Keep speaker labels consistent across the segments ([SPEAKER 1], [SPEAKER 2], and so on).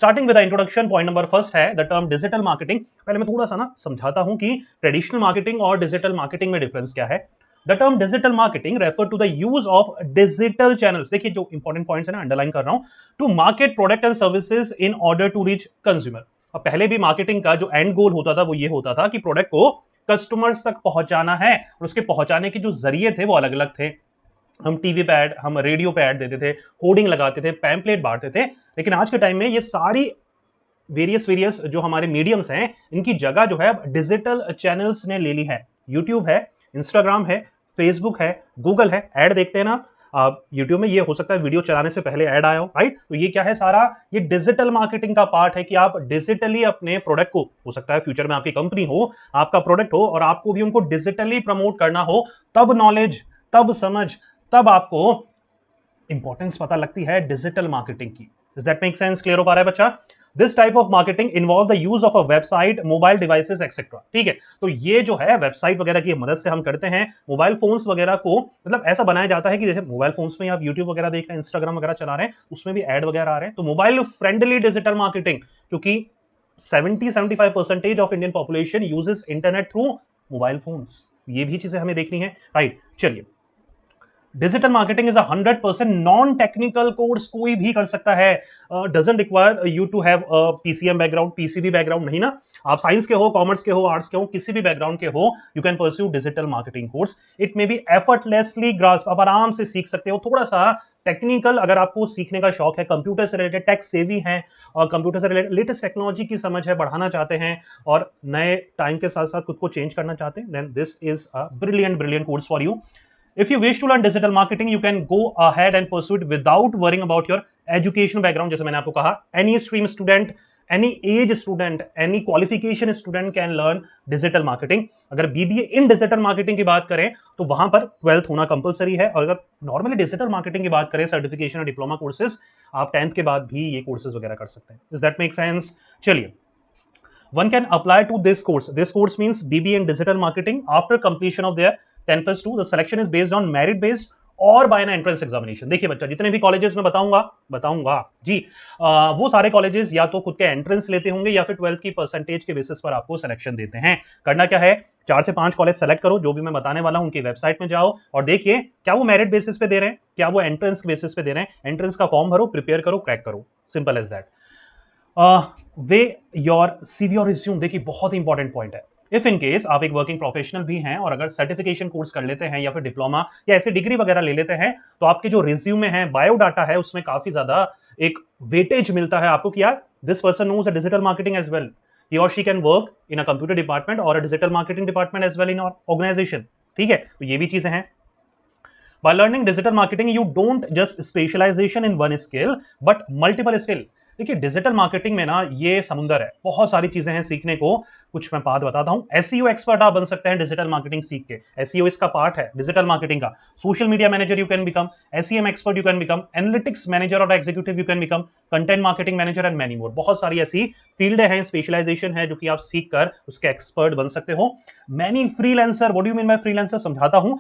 [SPEAKER 1] Starting with introduction, point number first है the term digital marketing. पहले मैं थोड़ा सा ना समझाता हूं कि ट्रेडिशनल मार्केटिंग और डिजिटल मार्केटिंग में डिफरेंस क्या है। The term digital marketing refer to the use of digital channels, देखिए जो इंपॉर्टेंट पॉइंट्स है ना अंडरलाइन कर रहा हूं, to market product and services in order to reach consumer. अब पहले भी मार्केटिंग का जो एंड गोल होता था वो ये होता था कि प्रोडक्ट को कस्टमर्स तक पहुंचाना है, और उसके पहुंचाने के जो जरिए थे वो अलग अलग थे। हम टीवी पे ऐड, हम रेडियो पे ऐड देते थे, होर्डिंग लगाते थे, पैम्पलेट बांटते थे। लेकिन आज के टाइम में ये सारी वेरियस जो हमारे मीडियम्स हैं इनकी जगह जो है अब डिजिटल चैनल्स ने ले ली है। यूट्यूब है, इंस्टाग्राम है, फेसबुक है, गूगल है। ऐड देखते हैं ना आप यूट्यूब में, ये हो सकता है वीडियो चलाने से पहले ऐड आया हो, राइट? तो ये क्या है, सारा ये डिजिटल मार्केटिंग का पार्ट है कि आप डिजिटली अपने प्रोडक्ट को, हो सकता है फ्यूचर में आपकी कंपनी हो, आपका प्रोडक्ट हो और आपको भी उनको डिजिटली प्रमोट करना हो, तब नॉलेज, तब समझ, तब आपको इंपॉर्टेंस पता लगती है डिजिटल मार्केटिंग की। Does that make sense? Clear हो पा रहा है बच्चा? This type of marketing involve the use of a website, mobile devices etcetera. ठीक है, तो ये जो है वेबसाइट वगैरह की मदद से हम करते हैं। मोबाइल फोन्स वगैरह को मतलब ऐसा बनाया जाता है कि जैसे मोबाइल फोन्स में आप यूट्यूब वगैरह देख रहे हैं, इंस्टाग्राम वगैरह चला रहे हैं, उसमें भी एड वगैरह आ रहे हैं। तो मोबाइल फ्रेंडली डिजिटल मार्केटिंग, क्योंकि 70-75% of Indian population uses internet through mobile phones, ये भी चीजें हमें देखनी है, राइट? चलिए, digital marketing is 100% non technical course, कोई भी कर सकता है। Doesn't require you to have PCM background, PCB background नहीं ना। आप साइंस के हो, कॉमर्स के हो, आर्ट्स के हो, किसी भी बैकग्राउंड के हो, you can pursue digital marketing course. It may be effortlessly grasp, आप आराम से सीख सकते हो। थोड़ा सा टेक्निकल अगर आपको सीखने का शौक है, कंप्यूटर से रिलेटेड, टेक सेवी है और कंप्यूटर से रिलेटेड लेटेस्ट टेक्नोलॉजी की समझ है, बढ़ाना चाहते हैं और नए टाइम के साथ साथ खुद को चेंज करना चाहते हैं, then this is a brilliant course for you. If you wish to learn digital marketing, you can go ahead and pursue it without worrying about your educational background. जैसे मैंने आपको कहा, any stream student, any age student, any qualification student can learn digital marketing. अगर BBA in digital marketing की बात करें तो वहां पर 12th होना कंपलसरी है, और अगर नॉर्मली डिजिटल मार्केटिंग की बात करें, सर्टिफिकेशन और डिप्लोमा कोर्सेज, आप 10th के बाद भी ये कोर्सेज वगैरह कर सकते हैं। Does that make sense? चलिए, one can apply to this course. This course means BBA in digital marketing after completion of their 10+2. The selection is based on merit based और बाय एन एंट्रेंस एग्जामिनेशन। देखिए बच्चा, जितने भी colleges में बताऊंगा जी, वो सारे कॉलेजेस या तो खुद के एंट्रेंस लेते होंगे या फिर 12th की परसेंटेज के बेसिस पर आपको सिलेक्शन देते हैं। करना क्या है, 4 से 5 कॉलेज सेलेक्ट करो, जो भी मैं बताने वाला हूं उनकी वेबसाइट में जाओ और देखिए क्या वो मेरिट बेसिस पे दे रहे हैं, क्या वो एंट्रेंस बेसिस पे दे रहे हैं। एंट्रेंस का फॉर्म भरो, प्रिपेयर करो, क्रैक करो, simple as that. Way your CV और रिज्यूम, देखिए बहुत इंपॉर्टेंट पॉइंट है। इफ इन केस आप एक वर्किंग प्रोफेशनल भी हैं और अगर सर्टिफिकेशन कोर्स कर लेते हैं या फिर डिप्लोमा या ऐसे डिग्री वगैरह ले लेते हैं, तो आपके जो रिज्यूमे है, बायोडाटा है, उसमें काफी ज्यादा एक वेटेज मिलता है आपको कि यार this person knows a digital marketing as well, he और she can work in a computer department और a digital marketing department as well in organisation. ठीक है, तो ये भी चीजें हैं। By learning digital marketing, you don't just specialization in one skill, but multiple skill. देखिए डिजिटल मार्केटिंग में ना ये समुंदर है, बहुत सारी चीजें हैं सीखने को। कुछ मैं बात बताता हूं। एसईओ एक्सपर्ट आप बन सकते हैं डिजिटल मार्केटिंग सीख के, एसईओ इसका पार्ट है डिजिटल मार्केटिंग का। Social media manager you can become, SEM expert you can become, analytics manager और executive you can become, content marketing manager and many more. बहुत सारी ऐसी फील्ड हैं, स्पेशलाइजेशन है जो कि आप सीख कर उसके एक्सपर्ट बन सकते हो। Many freelancer, what do you mean by freelancer, समझाता हूं।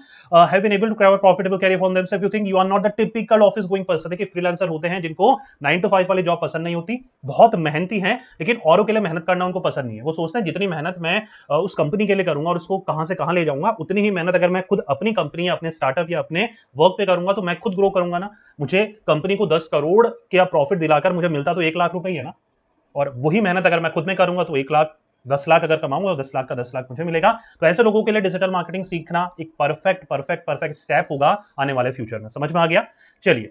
[SPEAKER 1] Have been able to create profitable career for themselves. You think you are not the typical office going person. देखिए फ्रीलांसर होते हैं जिनको 9 to 5 वाली जॉब पसंद नहीं होती, बहुत मेहनती हैं, लेकिन औरों के लिए मेहनत करना उनको पसंद नहीं है। वो सोचते हैं जितनी मेहनत मैं उस कंपनी के लिए करूंगा और उसको कहां से कहां ले जाऊंगा, उतनी ही मेहनत अगर मैं खुद अपनी कंपनी या अपने स्टार्टअप या अपने वर्क पे करूंगा तो मैं खुद ग्रो करूंगा ना। मुझे कंपनी को 10 करोड़ का प्रॉफिट दिलाकर मुझे मिलता तो 1 लाख रुपए ही है ना, और वही मेहनत अगर मैं खुद में करूंगा तो 1 लाख, 10 लाख अगर कमाऊंगा तो 10 लाख का 10 लाख मुझे मिलेगा। तो ऐसे लोगों के लिए डिजिटल मार्केटिंग सीखना एक परफेक्ट स्टेप होगा आने वाले फ्यूचर में। समझ में आ गया? चलिए,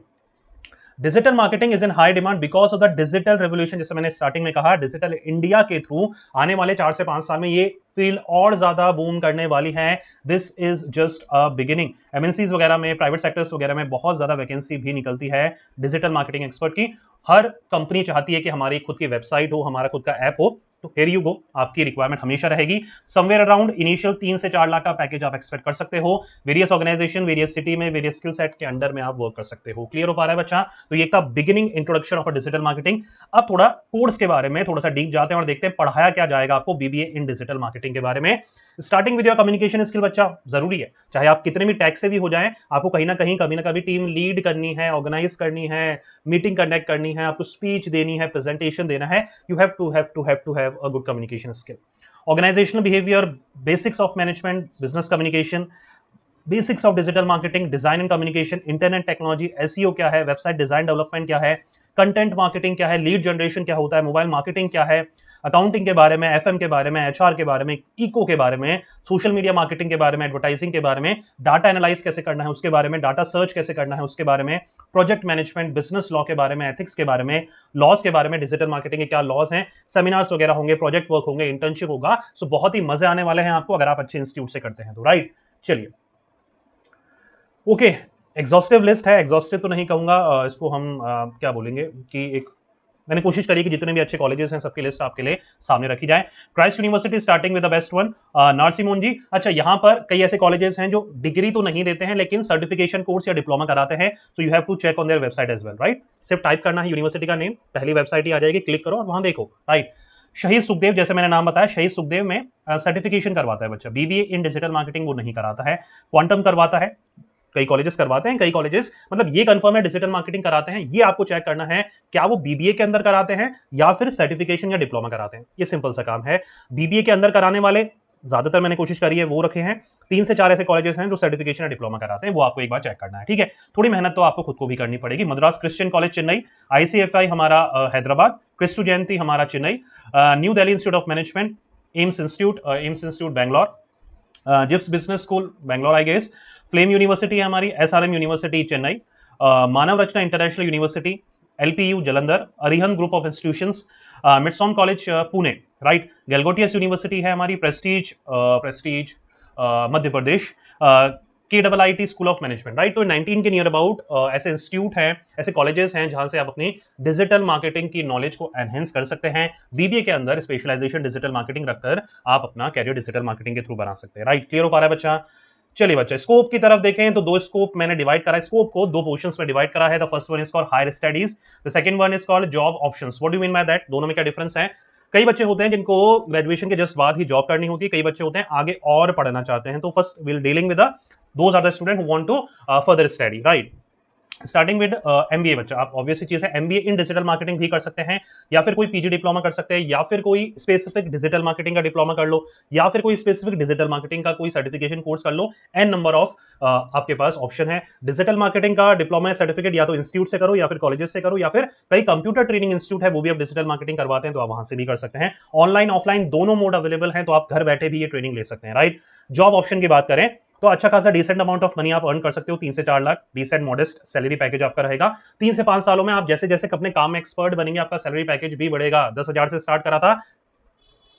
[SPEAKER 1] digital marketing is in high demand because of the digital revolution. जैसे मैंने स्टार्टिंग में कहा, डिजिटल इंडिया के थ्रू आने वाले 4 से 5 साल में ये फील्ड और ज्यादा बूम करने वाली है। This is just a beginning. MNCs वगैरह में, प्राइवेट सेक्टर्स वगैरह में बहुत ज्यादा वैकेंसी भी निकलती है डिजिटल मार्केटिंग एक्सपर्ट की। हर कंपनी चाहती है कि हमारी खुद की वेबसाइट हो, हमारा खुद का ऐप हो, तो हियर यू गो, आपकी रिक्वायरमेंट हमेशा रहेगी। समवेयर अराउंड इनिशियल 3 से 4 लाख का पैकेज आप एक्सपेक्ट कर सकते हो। वेरियस ऑर्गेनाइजेशन, वेरियस सिटी में, वेरियस स्किल सेट के अंडर में आप वर्क कर सकते हो। क्लियर हो पा रहा है बच्चा? तो ये था beginning introduction of digital marketing. अब थोड़ा कोर्स के बारे में थोड़ा सा डीप जाते हैं और देखते हैं पढ़ाया क्या जाएगा आपको बीबीए इन डिजिटल मार्केटिंग के बारे में। Starting with your communication skill बच्चा, जरूरी है। चाहे आप कितने भी टैग से भी हो जाएं, आपको कहीं ना कहीं कभी ना कभी टीम लीड करनी है, ऑर्गेनाइज करनी है, मीटिंग कंडक्ट करनी है, आपको स्पीच देनी है, प्रेजेंटेशन देना है। You have to have a good communication skill. Organizational behaviour, basics of management, business communication, basics of digital marketing, design and communication, internet technology, SEO क्या है, वेबसाइट डिजाइन डेवलपमेंट क्या है, कंटेंट मार्केटिंग क्या है, lead generation क्या होता है, mobile marketing क्या है, अकाउंटिंग के बारे में, एफएम के बारे में, एचआर के बारे में, इको के बारे में, सोशल मीडिया मार्केटिंग के बारे में, एडवर्टाइजिंग के बारे में, डाटा एनालाइज कैसे करना है उसके बारे में, डाटा सर्च कैसे करना है उसके बारे में, प्रोजेक्ट मैनेजमेंट, बिजनेस लॉ के बारे में, एथिक्स के बारे में, लॉज के बारे में, डिजिटल मार्केटिंग के क्या लॉज हैं, सेमिनार्स वगैरह होंगे, प्रोजेक्ट वर्क होंगे, इंटर्नशिप होगा। सो बहुत ही मजे आने वाले हैं आपको अगर आप अच्छे इंस्टीट्यूट से करते हैं तो, राइट। चलिए, ओके, एग्जॉस्टिव लिस्ट है, एग्जॉस्टिव तो नहीं कहूंगा, इसको हम क्या बोलेंगे कि एक मैंने कोशिश करी कि जितने भी अच्छे कॉलेजेस हैं सबकी लिस्ट आपके लिए सामने रखी जाए। Christ University starting with the best one, Narasimhan ji. अच्छा, यहाँ पर कई ऐसे कॉलेजेस हैं जो डिग्री तो नहीं देते हैं लेकिन सर्टिफिकेशन कोर्स या डिप्लोमा कराते हैं, so you have to check on their website as well, right. सिर्फ टाइप करना है यूनिवर्सिटी का नेम, पहली वेबसाइट ही आ जाएगी, क्लिक करो और वहां देखो, राइट। शहीद सुखदेव, जैसे मैंने नाम बताया, शहीद सुखदेव में सर्टिफिकेशन करवाता है बच्चा, बीबीए इन डिजिटल मार्केटिंग वो नहीं कराता है, क्वांटम करवाता है, कई कॉलेजेस करवाते हैं, कई कॉलेजेस मतलब ये कंफर्म है डिजिटल मार्केटिंग कराते हैं। ये आपको चेक करना है क्या वो बीबीए के अंदर कराते हैं या फिर सर्टिफिकेशन या डिप्लोमा कराते हैं। ये सिंपल सा काम है। बीबीए के अंदर कराने वाले ज्यादातर मैंने कोशिश करी है वो रखे हैं, 3 से 4 ऐसे कॉलेजेस हैं जो सर्टिफिकेशन या डिप्लोमा कराते हैं, वो आपको एक बार चेक करना है, ठीक है। थोड़ी मेहनत तो आपको खुद को भी करनी पड़ेगी। Madras Christian College Chennai, ICFAI हमारा हैदराबाद, क्रिस्टू जयंती हमारा Chennai, New Delhi Institute of Management, AIMS Institute Bangalore, GIBS Business School Bangalore I guess, FLAME University है हमारी, SRM University Chennai, Manav Rachna International University, LPU Jalandhar, Arihant Group of Institutions, मिडसॉन College Pune, right. Galgotias University है हमारी, Prestige Madhya Pradesh, KIIT school of management, right. तो 19 के near about ऐसे institute हैं, ऐसे कॉलेजेस हैं जहां से आप अपनी डिजिटल मार्केटिंग की नॉलेज को एनहेंस कर सकते हैं। बीबीए के अंदर स्पेशलाइजेशन डिजिटल मार्केटिंग रखकर आप अपना कैरियर डिजिटल मार्केटिंग के थ्रू बना सकते हैं, राइट। क्लियर हो पा रहा है बच्चा? चलिए बच्चा, स्कोप की तरफ देखें तो 2 स्कोप मैंने डिवाइड करा है, स्कोप को 2 पोर्शंस में डिवाइड करा है। The first one is called higher studies, the second one is called job options. What do you mean by that? दोनों में क्या डिफरेंस है? कई बच्चे होते हैं जिनको ग्रेजुएशन के जस्ट बाद ही जॉब करनी होती है, कई बच्चे होते हैं आगे और पढ़ना चाहते हैं। तो first will dealing with those are the student who want to further study, right. Starting with MBA बच्चा, आप ऑब्वियसली चीज है एमबीए इन डिजिटल मार्केटिंग भी कर सकते हैं, या फिर कोई पीजी डिप्लोमा कर सकते हैं, या फिर कोई स्पेसिफिक डिजिटल मार्केटिंग का डिप्लोमा कर लो, या फिर कोई स्पेसिफिक डिजिटल मार्केटिंग का कोई सर्टिफिकेशन कोर्स कर लो। एन नंबर ऑफ आपके पास ऑप्शन है। डिजिटल मार्केटिंग का डिप्लोमा या सर्टिफिकेट या तो इंस्टीट्यूट से करो या फिर कॉलेजेस से करो, या फिर कई कंप्यूटर ट्रेनिंग इंस्टीट्यूट है वो भी आप डिजिटल मार्केटिंग करवाते हैं तो आप वहां से भी कर सकते हैं। ऑनलाइन ऑफलाइन दोनों मोड अवेलेबल हैं, तो आप घर बैठे भी ये ट्रेनिंग ले सकते हैं, राइट। जॉब ऑप्शन की बात करें तो अच्छा खासा डिसेंट अमाउंट ऑफ मनी आप अर्न कर सकते हो, 3 से 4 lakh decent modest salary package आपका रहेगा। 3 से 5 सालों में आप जैसे जैसे अपने काम में एक्सपर्ट बनेंगे आपका सैलरी पैकेज भी बढ़ेगा। 10,000 से स्टार्ट करा था,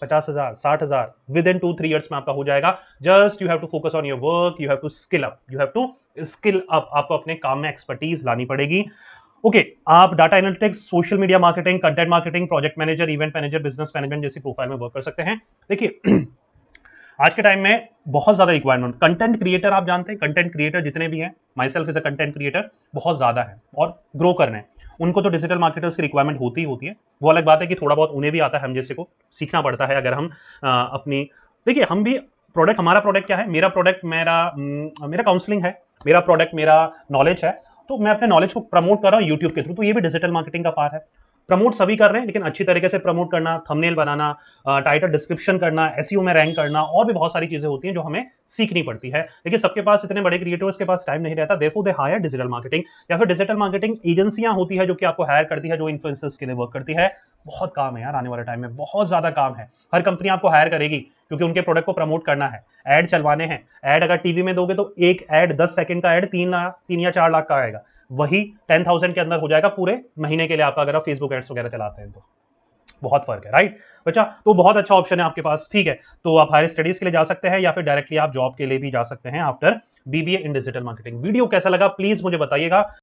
[SPEAKER 1] 50,000, 60,000 विद इन 2-3 ईयर्स में आपका हो जाएगा। Just you have to focus on your work, you have to skill up, you have to skill up. आपको अपने काम में एक्सपर्टीज लानी पड़ेगी। ओके, आप data analytics, social media marketing, content marketing, project manager, event manager, business management जैसी profile में work कर सकते हैं। देखिए आज के टाइम में बहुत ज्यादा रिक्वायरमेंट, कंटेंट क्रिएटर आप जानते हैं, कंटेंट क्रिएटर जितने भी हैं, my self is a content creator, बहुत ज्यादा है और ग्रो करने हैं। उनको तो डिजिटल मार्केटर्स की रिक्वायरमेंट होती ही होती है। वो अलग बात है कि थोड़ा बहुत उन्हें भी आता है, हम जैसे को सीखना पड़ता है। अगर हम अपनी, देखिए हम भी प्रोडक्ट, हमारा प्रोडक्ट क्या है, मेरा प्रोडक्ट मेरा काउंसलिंग है, मेरा प्रोडक्ट मेरा नॉलेज है, तो मैं अपने नॉलेज को प्रमोट कर रहा हूँ यूट्यूब के थ्रू, तो ये भी डिजिटल मार्केटिंग का पार्ट है। प्रमोट सभी कर रहे हैं लेकिन अच्छी तरीके से प्रमोट करना, थंबनेल बनाना, टाइटल डिस्क्रिप्शन करना, एसईओ में रैंक करना, और भी बहुत सारी चीजें होती हैं जो हमें सीखनी पड़ती है। लेकिन सबके पास, इतने बड़े क्रिएटर्स के पास टाइम नहीं रहता, therefore they hire digital marketing, या फिर डिजिटल मार्केटिंग एजेंसियां होती है जो कि आपको हायर करती है, जो इन्फ्लुएंसर्स के लिए वर्क करती है। बहुत काम है यार, आने वाले टाइम में बहुत ज्यादा काम है। हर कंपनी आपको हायर करेगी क्योंकि उनके प्रोडक्ट को प्रमोट करना है, ऐड चलवाने हैं। ऐड अगर टीवी में दोगे तो एक ऐड 10 सेकंड का ऐड 3 या 4 लाख का आएगा, वही 10,000 के अंदर हो जाएगा पूरे महीने के लिए आपका, अगर आप फेसबुक एड्स वगैरह चलाते हैं तो। बहुत फर्क है, राइट बच्चा। तो बहुत अच्छा ऑप्शन है आपके पास, ठीक है। तो आप हायर स्टडीज के लिए जा सकते हैं या फिर डायरेक्टली आप जॉब के लिए भी जा सकते हैं आफ्टर बीबीए इन डिजिटल मार्केटिंग। वीडियो कैसा लगा प्लीज मुझे बताइएगा।